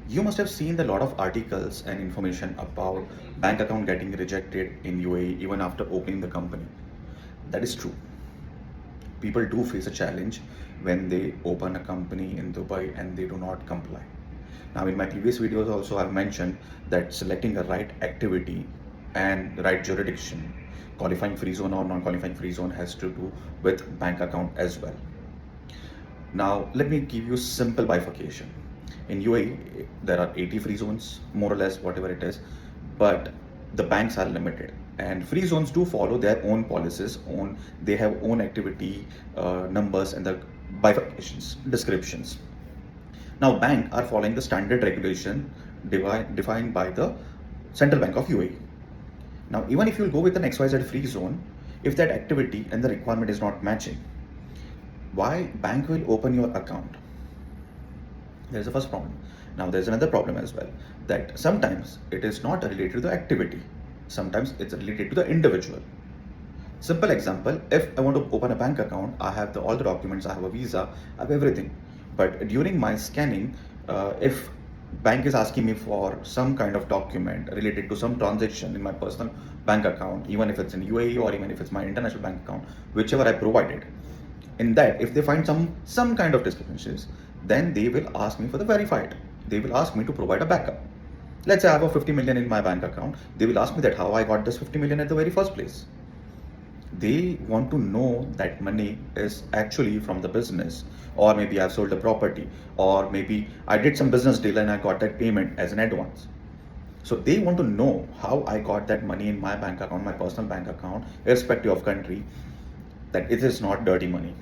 You must have seen a lot of articles and information about bank account getting rejected in UAE even after opening the company. That is true. People do face a challenge when they open a company in Dubai and they do not comply. Now, in my previous videos, also I've mentioned that selecting a right activity and right jurisdiction, qualifying free zone or non-qualifying free zone, has to do with bank account as well. Now, let me give you simple bifurcation. In UAE, there are 80 free zones, more or less, whatever it is, but the banks are limited. And free zones do follow their own policies, they have own activity numbers and the bifurcations, descriptions. Now, banks are following the standard regulation defined by the Central Bank of UAE. Now, even if you go with an XYZ free zone, if that activity and the requirement is not matching, why bank will open your account? There's the first problem. Now there's another problem as well, that sometimes it is not related to the activity. Sometimes it's related to the individual. Simple example, if I want to open a bank account, I have all the documents, I have a visa, I have everything. But during my scanning, if bank is asking me for some kind of document related to some transaction in my personal bank account, even if it's in UAE or even if it's my international bank account, whichever I provided, in that if they find some kind of discrepancies, then they will ask me for the verified. They will ask me to provide a backup. Let's say I have a 50 million in my bank account. They will ask me that how I got this 50 million at the very first place. They want to know that money is actually from the business, or maybe I've sold a property, or maybe I did some business deal and I got that payment as an advance. So they want to know how I got that money in my bank account, my personal bank account, irrespective of country, that it is not dirty money.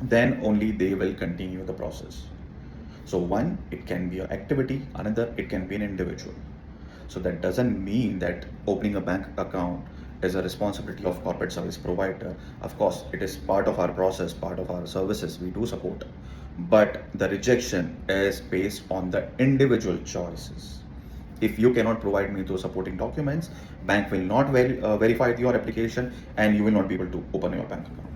Then only they will continue the process. So one, it can be an activity, another, it can be an individual. So that doesn't mean that opening a bank account is a responsibility of corporate service provider. Of course, it is part of our process, part of our services we do support. But the rejection is based on the individual choices. If you cannot provide me those supporting documents, bank will not verify your application and you will not be able to open your bank account.